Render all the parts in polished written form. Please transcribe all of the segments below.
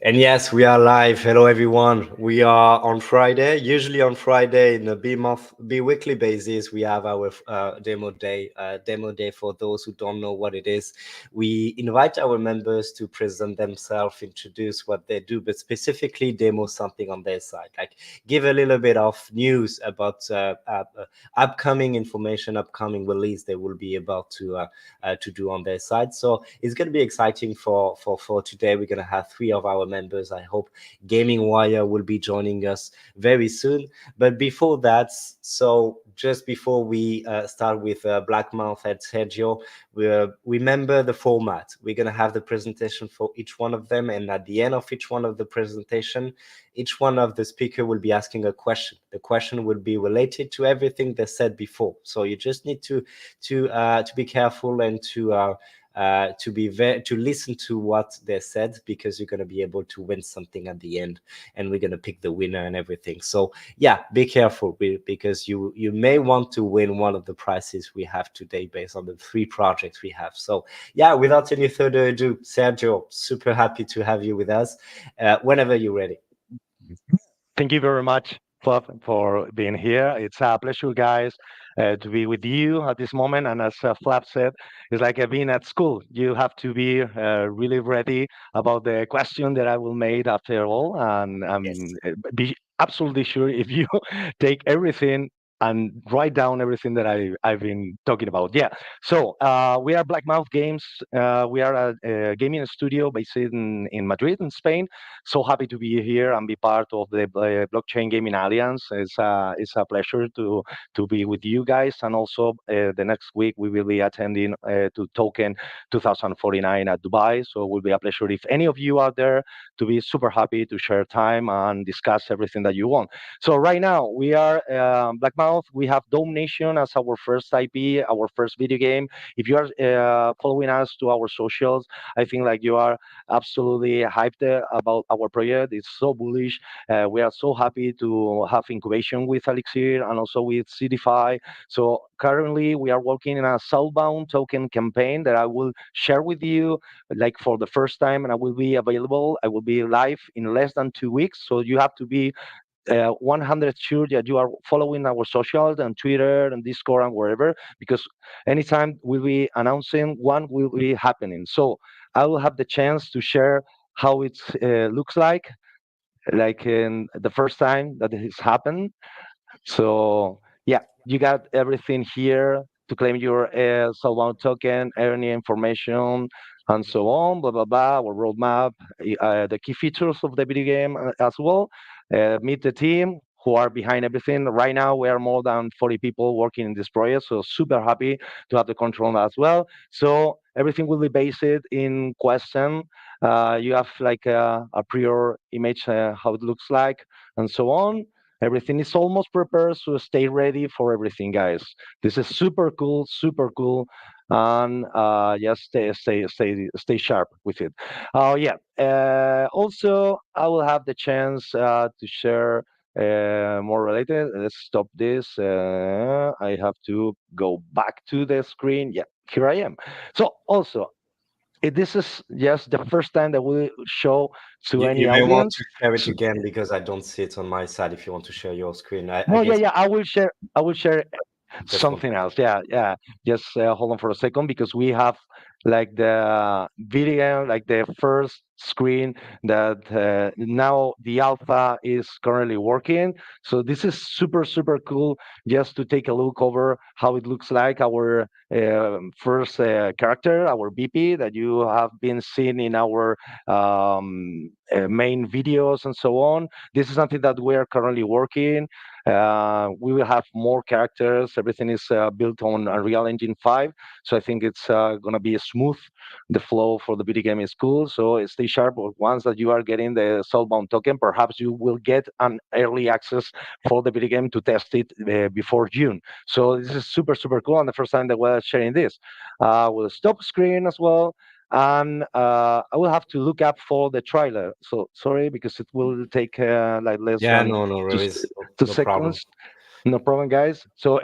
And yes, we are live. Hello, everyone. We are on Friday. Usually on Friday, in a bi-weekly basis, we have our demo day. Demo day for those who don't know what it is. We invite our members to present themselves, introduce what they do, but specifically demo something on their side, like give a little bit of news about upcoming information, upcoming release they will be about to do on their side. So it's going to be exciting for today. We're going to have three of our members. I hope Gaming Wire will be joining us very soon. But before that, so just before we start with Blackmouth and Sergio, remember the format. We're going to have the presentation for each one of them, and at the end of each one of the presentation, each one of the speaker will be asking a question. The question will be related to everything they said before. So you just need to be careful and to listen to what they said, because you're going to be able to win something at the end, and we're going to pick the winner and everything. So yeah, be careful, because you may want to win one of the prizes we have today based on the three projects we have. So yeah, without any further ado, Sergio, super happy to have you with us. Whenever you're ready. Thank you very much, Fluff, for being here. It's a pleasure, guys, to be with you at this moment. And as Fluff said, it's like being at school. You have to be really ready about the question that I will make after all, and Yes. be absolutely sure if you take everything and write down everything that I've been talking about. Yeah. So we are Blackmouth Games. We are a gaming studio based in Madrid, in Spain. So happy to be here and be part of the Blockchain Gaming Alliance. It's a pleasure to be with you guys. And also the next week we will be attending to Token 2049 at Dubai. So it will be a pleasure if any of you are there, to be super happy to share time and discuss everything that you want. So right now we are Blackmouth. We have Dome Nation as our first IP, our first video game. If you are following us to our socials, I think like you are absolutely hyped about our project. It's so bullish. We are so happy to have incubation with Elixir and also with CDFI. So currently we are working in a southbound token campaign that I will share with you like for the first time, and I will be available. I will be live in less than 2 weeks. So you have to be 100 sure that you are following our socials and Twitter and Discord and wherever, because anytime we'll be announcing one will be happening. So I will have the chance to share how it looks like in the first time that it has happened. So yeah, you got everything here to claim your Solbound token, earning information, and so on, blah, blah, blah, our roadmap, the key features of the video game as well. Meet the team who are behind everything. Right now, we are more than 40 people working in this project, so super happy to have the control as well. So everything will be based in question. You have like a prior image, how it looks like, and so on. Everything is almost prepared, so stay ready for everything, guys. This is super cool, and just stay sharp with it. Oh yeah. Also, I will have the chance to share more related. Let's stop this. I have to go back to the screen. Yeah, here I am. So also, this is just the first time that we show to You any may want audience. to share it again, because I don't see it on my side. If you want to share your screen, I No, yeah, guess yeah. I will share. I will share just one. something else. Yeah, yeah. Just hold on for a second because we have like the video, like the first screen that now the alpha is currently working. So this is super cool. Just to take a look over how it looks like our first character, our BP that you have been seeing in our main videos and so on. This is something that we are currently working. We will have more characters. Everything is built on Unreal Engine 5, so I think it's going to be smooth. The flow for the video game is cool, so stay sharp. Once that you are getting the Soulbound token, perhaps you will get an early access for the video game to test it before June. So this is super cool, and the first time that we're sharing this. We'll stop screen as well. And I will have to look up for the trailer. So sorry, because it will take like less Yeah, than no, no two, worries, two no problem. seconds. No problem, guys. So,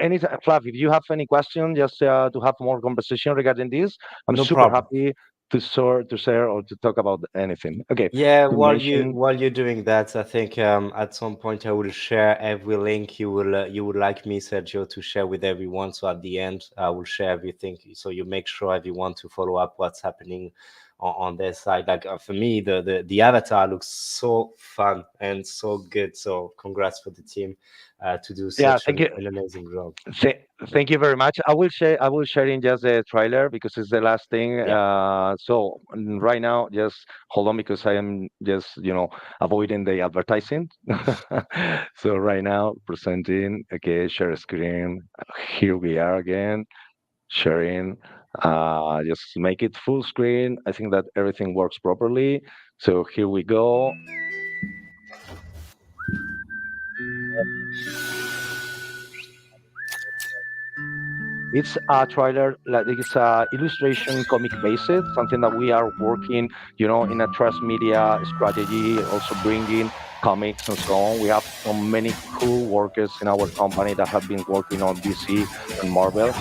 Flav, if you have any question, just to have more conversation regarding this, I'm No super problem. happy. to share or to talk about anything. Okay, Yeah, you mentioned. while you're doing that, I think at some point I will share every link you would like me, Sergio, to share with everyone. So at the end, I will share everything. So you make sure everyone to follow up what's happening on their side. Like for me, the avatar looks so fun and so good. So congrats for the team to do Yeah, such thank you. an amazing job. Th- Thank you very much. I will share in just the trailer because it's the last thing. Yeah. Right now, just hold on because I am just avoiding the advertising. So right now, presenting. Okay, share screen. Here we are again, sharing. Just make it full screen. I think that everything works properly. So here we go. It's a trailer, like it's a illustration comic based, something that we are working, in a trust media strategy, also bringing comics and so on. We have so many cool workers in our company that have been working on DC and Marvel.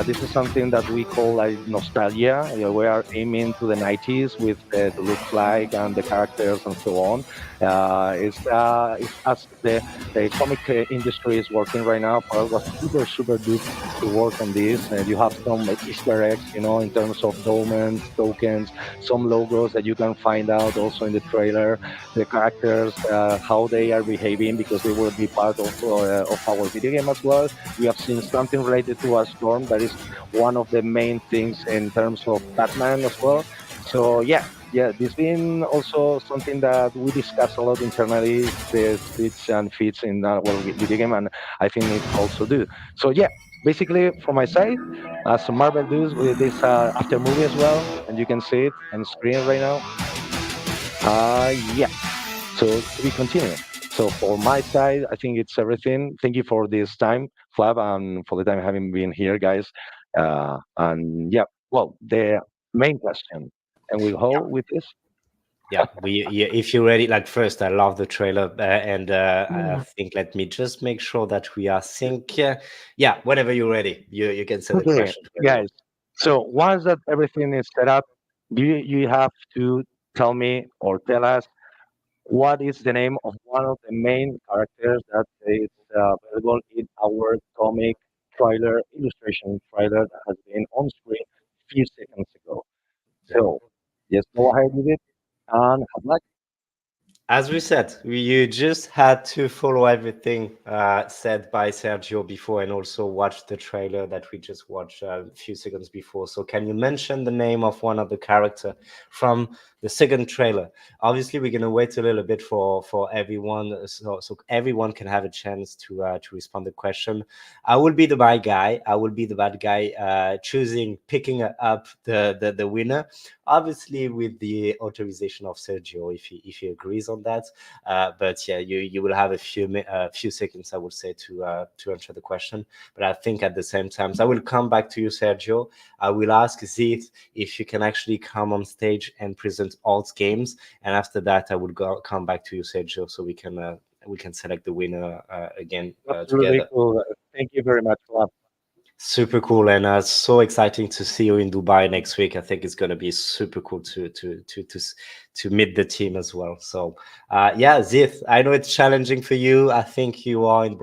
This is something that we call like nostalgia. We are aiming to the 90s with the looks like and the characters and so on. It's as the comic industry is working right now. For us, was super, super good to work on this. You have some Easter eggs, in terms of dolmens, tokens, some logos that you can find out also in the trailer, the characters, how they are behaving because they will be part of our video game as well. We have seen something related to a storm that is one of the main things in terms of Batman as well. So yeah, this been also something that we discuss a lot internally, the fits and fits in our video game, and I think it also do. So yeah, basically from my side, as Marvel does with this after movie as well, and you can see it on screen right now. Yeah. So to be continued. So for my side, I think it's everything. Thank you for this time, Flav, and for the time having been here, guys. And yeah, well, the main question, and we'll hold with this. Yeah, yeah, if you're ready, like first, I love the trailer, and I think let me just make sure that we are sync. Yeah, whenever you're ready, you can say the Okay, question to everyone. guys. So once that everything is set up, you have to tell me or tell us what is the name of one of the main characters that is available in our comic trailer, illustration trailer that has been on screen a few seconds ago. Yeah. So just go ahead with it and have luck. As we said, you just had to follow everything said by Sergio before and also watch the trailer that we just watched a few seconds before. So, can you mention the name of one of the character from the second trailer? Obviously, we're gonna wait a little bit for everyone, so everyone can have a chance to respond the question. I will be the bad guy. I will be the bad guy, choosing picking up the winner, obviously with the authorization of Sergio if he agrees on that. But yeah, you will have a few seconds, I would say, to answer the question. But I think at the same time, so I will come back to you, Sergio. I will ask Zith if you can actually come on stage and present alt games, and after that, I will come back to you, Sergio, so we can select the winner again Absolutely together. cool. Thank you very much, Rob. Super cool, and so exciting to see you in Dubai next week. I think it's going to be super cool to meet the team as well. So, yeah, Zith, I know it's challenging for you. I think you are in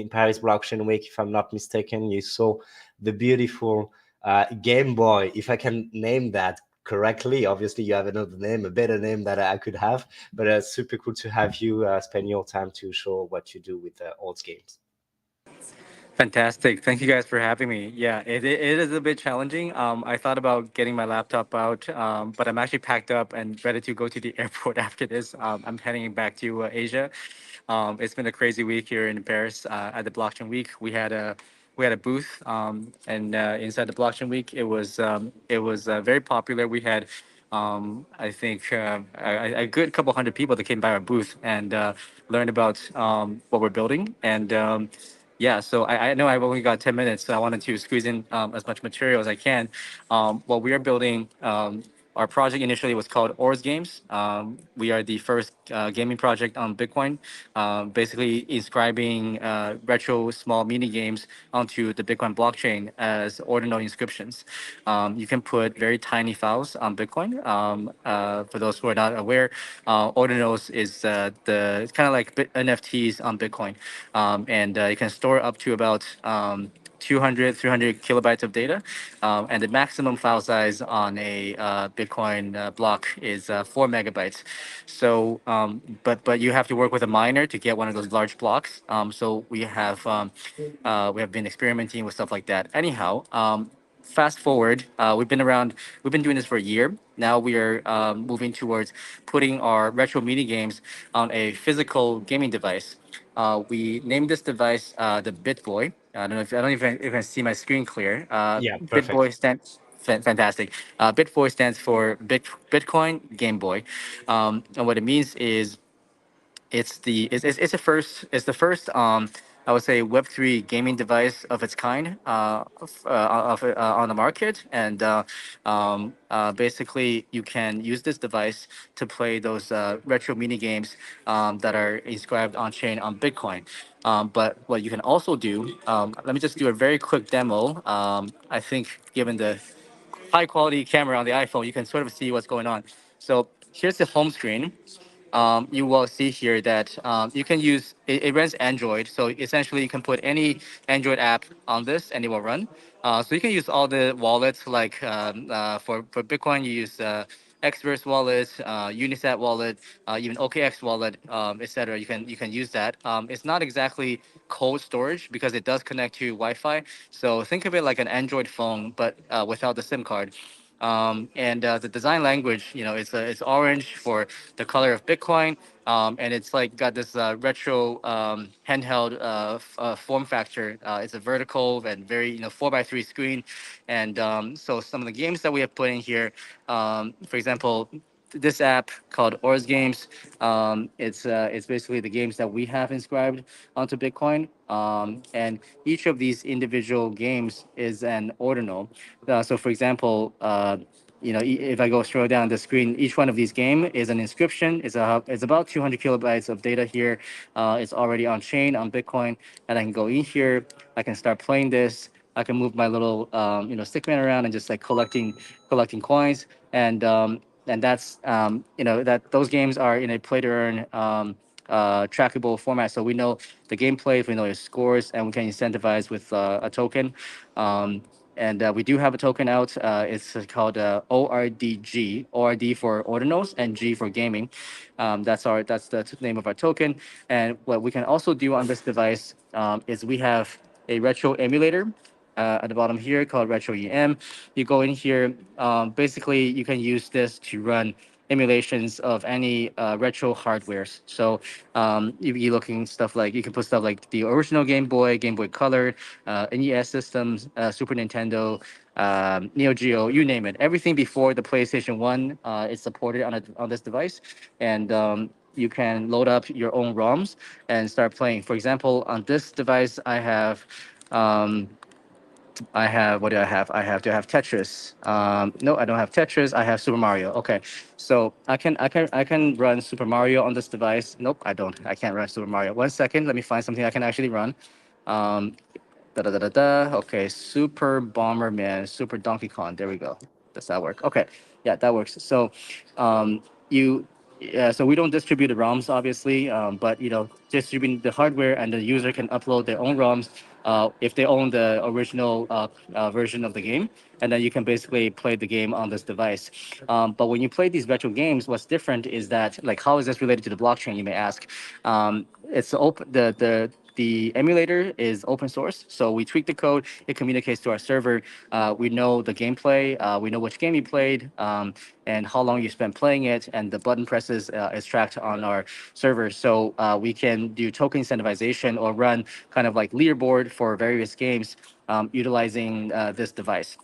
Paris Blockchain Week, if I'm not mistaken. You saw the beautiful Game Boy, if I can name that correctly. Obviously, you have another name, a better name that I could have, but super cool to have you spend your time to show what you do with old games. Fantastic. Thank you guys for having me. Yeah, it is a bit challenging. I thought about getting my laptop out, but I'm actually packed up and ready to go to the airport after this. I'm heading back to Asia. It's been a crazy week here in Paris at the Blockchain Week. We had a booth, and inside the Blockchain Week, it was very popular. We had I think a good couple hundred people that came by our booth and learned about what we're building. And yeah, so I know I've only got 10 minutes, so I wanted to squeeze in as much material as I can. What we are building. Our project initially was called Ors Games. We are the first gaming project on Bitcoin, basically inscribing retro small mini games onto the Bitcoin blockchain as ordinal inscriptions. You can put very tiny files on Bitcoin. For those who are not aware, ordinals is the it's kind of like NFTs on Bitcoin, and you can store up to about 200, 300 kilobytes of data. And the maximum file size on a Bitcoin block is 4 megabytes. So, but you have to work with a miner to get one of those large blocks. So we have been experimenting with stuff like that. Anyhow, fast forward, we've been doing this for a year. Now we are moving towards putting our retro mini games on a physical gaming device. We named this device the BitBoy. I don't know if I can see my screen clear. Yeah, perfect. BitBoy stands fantastic. BitBoy stands for Bitcoin Game Boy, and what it means is it's the first I would say Web3 gaming device of its kind on the market, and basically you can use this device to play those retro mini games that are inscribed on chain on Bitcoin. But what you can also do, let me just do a very quick demo. I think given the high quality camera on the iPhone, you can sort of see what's going on. So here's the home screen. You will see here that you can use it runs Android. So essentially, you can put any Android app on this and it will run. So you can use all the wallets like for Bitcoin, you use Xverse wallet, Unisat wallet, even OKX wallet, etc. You can use that. It's not exactly cold storage because it does connect to Wi-Fi. So think of it like an Android phone, but without the SIM card. And the design language, it's orange for the color of Bitcoin, and it's like got this retro handheld form factor. It's a vertical and very 4 by 3 screen, and so some of the games that we have put in here, for example, this app called Ors Games. It's basically the games that we have inscribed onto Bitcoin, and each of these individual games is an ordinal. So, for example, if I go scroll down the screen, each one of these game is an inscription. It's about 200 kilobytes of data here. It's already on chain on Bitcoin, and I can go in here. I can start playing this. I can move my little stickman around and just like collecting coins, and that's that those games are in a play to earn trackable format. So we know the gameplay, we know your scores, and we can incentivize with a token. Um, and we do have a token out. It's called ORDG, ORD for ordinals and G for gaming. That's the name of our token. And what we can also do on this device is we have a retro emulator at the bottom here called Retro EM. You go in here. Basically, you can use this to run emulations of any retro hardwares. So if you're looking stuff like you can put stuff like the original Game Boy Color, NES systems, Super Nintendo, Neo Geo, you name it. Everything before the PlayStation One is supported on this device, and you can load up your own ROMs and start playing. For example, on this device, um, I have what do I have? Do I have Tetris? No, I don't have Tetris. I have Super Mario. Okay, so I can run Super Mario on this device. Nope, I don't. I can't run Super Mario. 1 second, let me find something I can actually run. Um, Da da da da da. Okay, Super Bomberman, Super Donkey Kong. There we go. Does that work? Okay, yeah, that works. So, you, yeah. So we don't distribute the ROMs, obviously, but distributing the hardware and the user can upload their own ROMs if they own the original version of the game, and then you can basically play the game on this device. But when you play these retro games, what's different is that, like, how is this related to the blockchain? You may ask. It's open. The emulator is open source, so we tweak the code. It communicates to our server. We know the gameplay. We know which game you played, and how long you spent playing it, and the button presses is tracked on our server. So we can do token incentivization or run kind of like leaderboard for various games utilizing this device.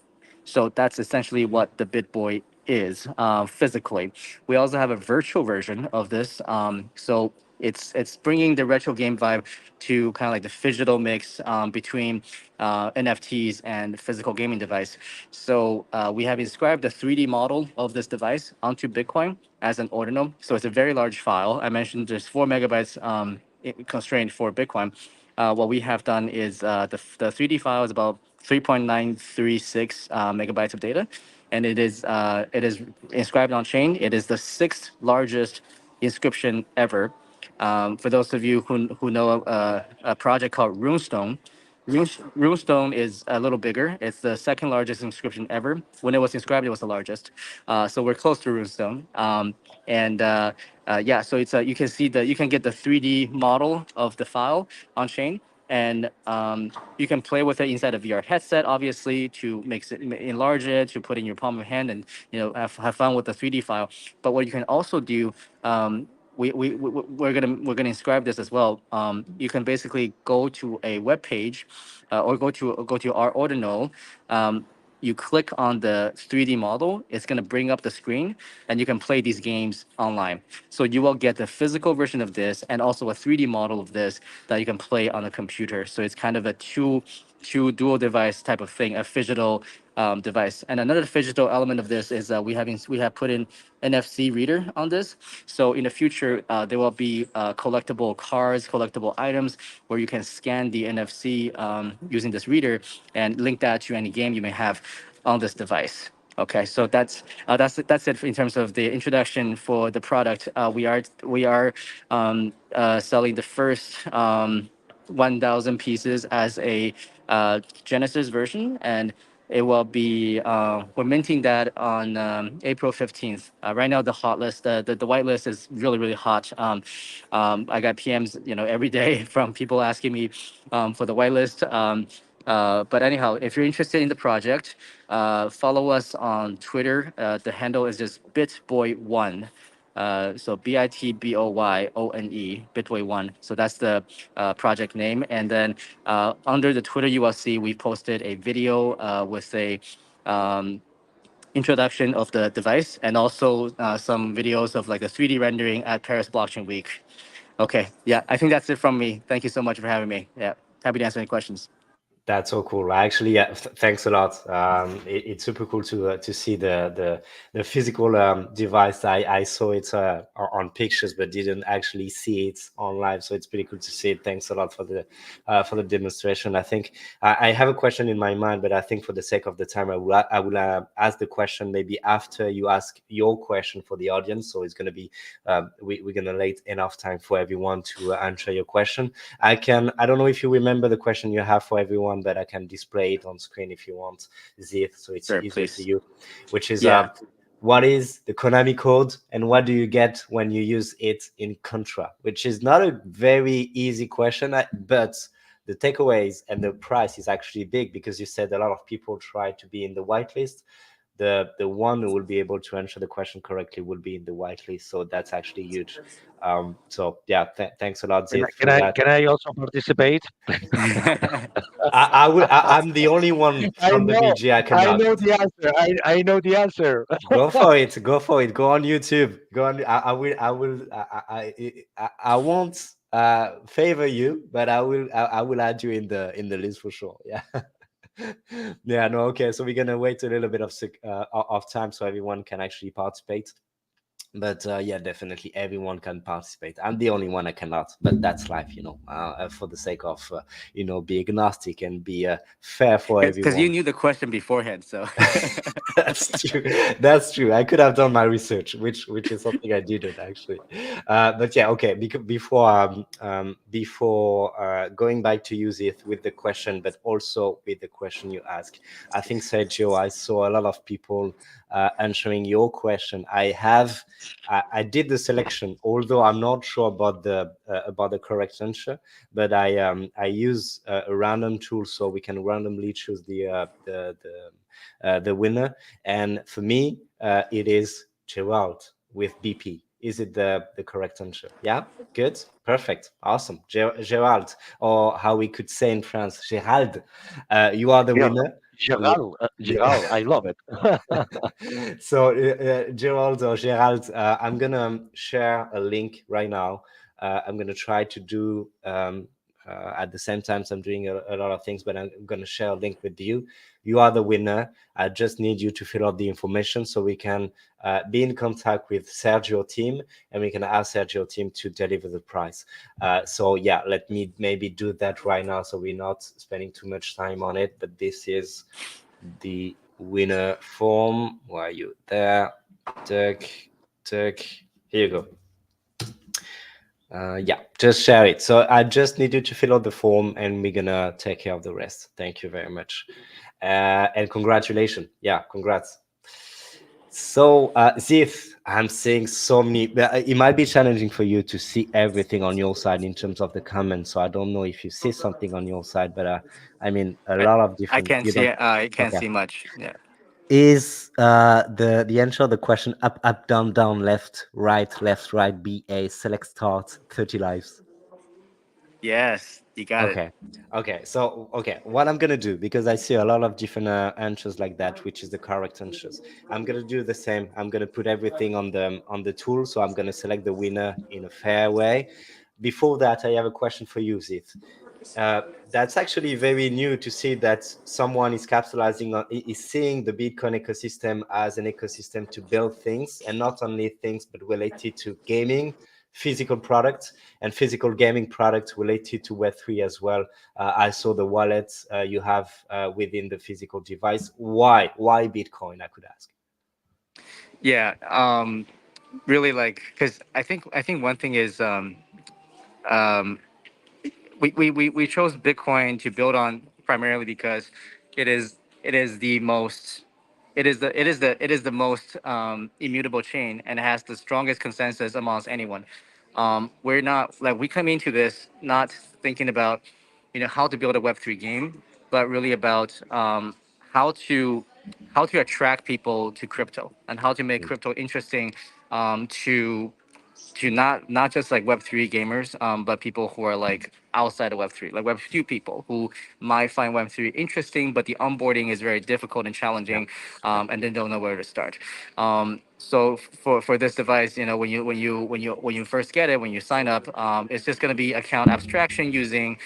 So that's essentially what the BitBoy is physically. We also have a virtual version of this. So it's bringing the retro game vibe to kind of like the digital mix between NFTs and physical gaming device. So we have inscribed the 3D model of this device onto Bitcoin as an ordinal. So it's a very large file. I mentioned there's 4 MB constraint for Bitcoin. What we have done is the 3D file is about 3.936 megabytes of data, and it is inscribed on chain. It is the sixth largest inscription ever. For those of you who know a project called Runestone, Runestone is a little bigger. It's the second largest inscription ever. When it was inscribed, it was the largest. So we're close to Runestone. And Yeah, so you can see you can get the 3D model of the file on chain, and you can play with it inside a VR headset, obviously, to enlarge it, to put in your palm of your hand, and have fun with the 3D file. But what you can also do, we're gonna inscribe this as well. You can basically go to a web page, or go to our ordinal. You click on the 3D model, it's going to bring up the screen, and you can play these games online. So you will get the physical version of this and also a 3D model of this that you can play on a computer. So it's kind of a two dual device type of thing, a phygital device. And another phygital element of this is we have put in NFC reader on this. So in the future, there will be collectible cards, collectible items where you can scan the NFC using this reader and link that to any game you may have on this device. Okay, so that's it in terms of the introduction for the product. We are selling the first 1,000 pieces as a Genesis version, and it will be we're minting that on April 15th. Right now, the hot list, the white list is really really hot. I got PMs, every day from people asking me for the white list. But anyhow, if you're interested in the project, follow us on Twitter. The handle is just bitboy1. So BITBOYONE, Bitboy1. So that's the project name. And then under the Twitter, you will see we posted a video with a um, introduction of the device, and also some videos of like the 3D rendering at Paris Blockchain Week. Okay, yeah, I think that's it from me. Thank you so much for having me. Yeah, happy to answer any questions. That's so cool. Actually, yeah, thanks a lot. It's super cool to see the physical device. I saw it on pictures, but didn't actually see it on live. So it's pretty cool to see it. Thanks a lot for the demonstration. I think I have a question in my mind, but I think for the sake of the time, I will ask the question maybe after you ask your question for the audience. So it's gonna be we're gonna leave enough time for everyone to answer your question. I don't know if you remember the question you have for everyone, but I can display it on screen if you want, Zith, so it's Sure, easier for please. you, which is Yeah. what is the Konami code and what do you get when you use it in Contra? Which is not a very easy question, but the takeaways and the price is actually big, because you said a lot of people try to be in the whitelist. The one who will be able to answer the question correctly will be in the whitelist, so that's actually huge. So yeah, thanks a lot, Can I, Zith, can for I that. can I also participate? I'm the only one I from the know, BGA I cannot. know the answer. I know the answer. Go for it. Go for it. Go on YouTube. Go on. I will. I will. I won't favor you, but I will add you in the list for sure. Yeah. Yeah. No. Okay. So we're gonna wait a little bit of time so everyone can actually participate. But yeah, definitely everyone can participate. I'm the only one I cannot, but that's life, for the sake of be agnostic and be fair for Because you everyone. knew the question beforehand, so. That's true. That's true. I could have done my research, which is something I didn't actually. But yeah, okay. Before going back to use it with the question, but also with the question you ask, I think, Sergio, I saw a lot of people answering your question. I did the selection, although I'm not sure about the correct answer. But I use a random tool, so we can randomly choose the winner. And for me, it is Gerald with BP. Is it the correct answer? Yeah, good, perfect, awesome. Gerald, or how we could say in France, Gerald, you are the Yeah, winner. Yeah. Gerald, Yeah. Gerald, I love it. So Gerald or Gerald, I'm gonna share a link right now I'm going to try to do at the same time. So I'm doing a lot of things, but I'm going to share a link with you. You are the winner. I just need you to fill out the information so we can be in contact with Sergio team, and we can ask Sergio team to deliver the prize. So yeah, let me maybe do that right now so we're not spending too much time on it. But this is the winner form. Why are you there? Tuck, tuck. Here you go. Yeah, just share it. So I just need you to fill out the form and we're gonna take care of the rest. Thank you very much. And congratulations. Yeah, congrats. So, Zif, I'm seeing so many. It might be challenging for you to see everything on your side in terms of the comments. So I don't know if you see something on your side, but I mean, a I, lot of I different. can't You see don't. it. I can't Okay. see much. Yeah. Is the answer of the question up, up, down, down, left, right, BA, select start, 30 lives? Yes, you got it. Okay. Okay. So, okay, what I'm gonna do, because I see a lot of different answers like that, which is the correct answers. I'm gonna do the same. I'm gonna put everything on the tool. So I'm gonna select the winner in a fair way. Before that, I have a question for you, Zith. That's actually very new to see that someone is capitalizing on, is seeing the Bitcoin ecosystem as an ecosystem to build things, and not only things but related to gaming, physical products, and physical gaming products related to Web3 as well. I saw the wallets you have within the physical device. Why Bitcoin, I could ask? Yeah. Really, like, because I think one thing is um, we chose Bitcoin to build on primarily because it is the most it is the most immutable chain, and it has the strongest consensus amongst anyone. We're not like, we come into this not thinking about how to build a Web3 game, but really about how to how to attract people to crypto and how to make crypto interesting to not just like Web3 gamers, but people who are like outside of Web3, like Web2 people who might find Web3 interesting, but the onboarding is very difficult and Yeah. challenging, and then don't know where to start. So for this device, when you first get it, when you sign up, it's just going to be account abstraction using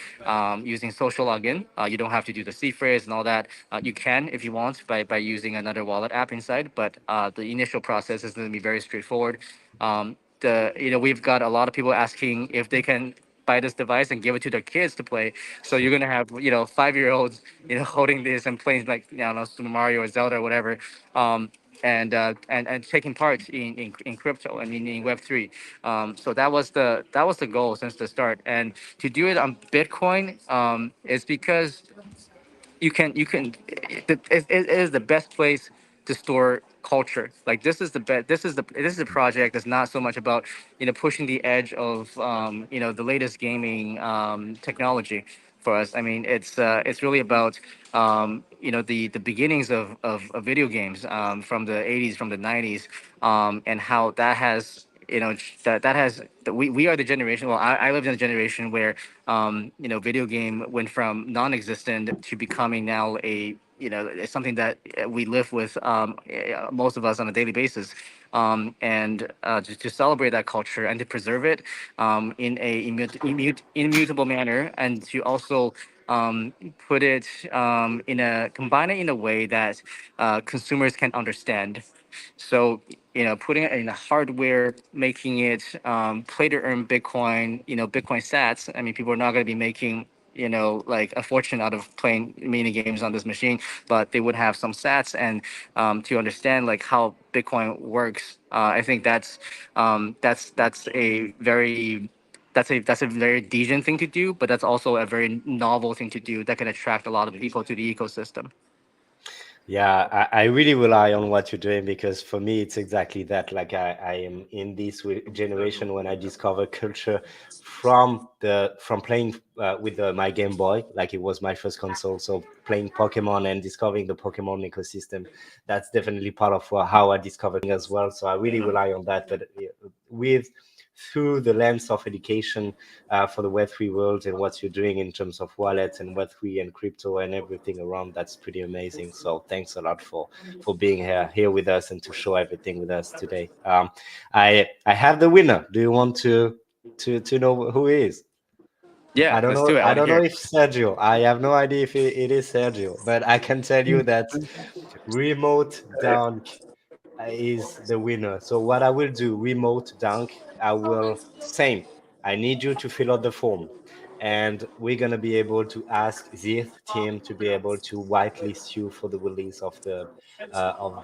social login. You don't have to do the C phrase and all that. You can if you want by using another wallet app inside, but the initial process is going to be very straightforward. We've got a lot of people asking if they can buy this device and give it to their kids to play. So you're gonna have 5-year-olds holding this and playing, like, I don't know, Super Mario or Zelda or whatever, and taking part in crypto and in Web3. So that was the goal since the start, and to do it on Bitcoin is because it is the best place to store culture. Like, this is a project that's not so much about pushing the edge of the latest gaming technology for us. I mean, it's really about the beginnings of video games, from the 80s, from the 90s, and how that has that has that we are the generation. Well, I lived in a generation where video game went from non-existent to becoming now it's something that we live with, most of us, on a daily basis. And to celebrate that culture and to preserve it in a immutable manner, and to also put it combine it in a way that consumers can understand. So, putting it in the hardware, making it play to earn Bitcoin, Bitcoin sats. I mean, people are not going to be making, like, a fortune out of playing mini games on this machine, but they would have some sats, and to understand, like, how Bitcoin works. I think that's a very that's a very Dejan thing to do, but that's also a very novel thing to do that can attract a lot of people to the ecosystem. Yeah, I really rely on what you're doing, because for me it's exactly that. Like, I am in this generation when I discover culture from playing with my Game Boy, like it was my first console. So playing Pokemon and discovering the Pokemon ecosystem, that's definitely part of how I discovered as well. So I really rely on that. But with through the lens of education for the Web3 world and what you're doing in terms of wallets and Web3 and crypto and everything around, that's pretty amazing. So thanks a lot for being here with us and to show everything with us today. I have the winner. Do you want to? to know who he is. I Yeah, don't let's know. do it. I I want to don't know hear. if Sergio. I have no idea if it is Sergio, but I can tell you that remote dunk is the winner. So what I will do, remote dunk, I will same. I need you to fill out the form, and we're gonna be able to ask this team to be able to whitelist you for the release of the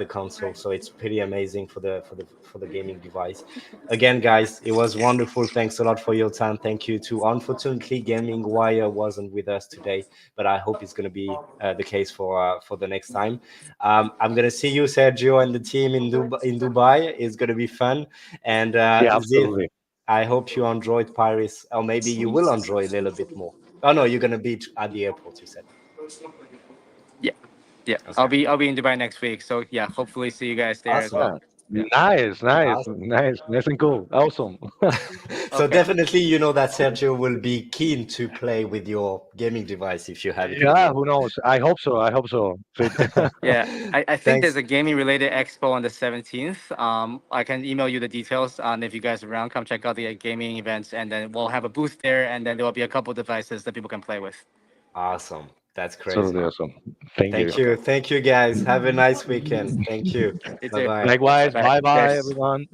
console. So it's pretty amazing for the gaming device. Again, guys, it was wonderful. Thanks a lot for your time. Thank you to unfortunately Gaming Wire wasn't with us today, but I hope it's gonna be the case for the next time. I'm gonna see you, Sergio, and the team in Dubai. It's gonna be fun. And Yeah, Ziv, absolutely. I hope you enjoyed Paris, or maybe you will enjoy a little bit more. Oh no, you're gonna be at the airport. You said. Yeah, yeah. Okay. I'll be in Dubai next week. So yeah, hopefully see you guys there as Awesome. Yeah. well. Yeah. Nice, nice, Awesome. nice, nice and cool. Awesome. So Okay. definitely, you know that Sergio will be keen to play with your gaming device if you have it with Yeah, you. who knows? I hope so. I hope so. Yeah, I think there's Thanks. a gaming related expo on the 17th. I can email you the details. And if you guys are around, come check out the gaming events, and then we'll have a booth there, and then there will be a couple devices that people can play with. Awesome. That's Absolutely crazy. awesome. Thank you. Thank Okay. you. Thank you, guys. Have a nice weekend. Thank you. You Bye too. bye. Bye Likewise. bye. Bye bye, Cheers. everyone.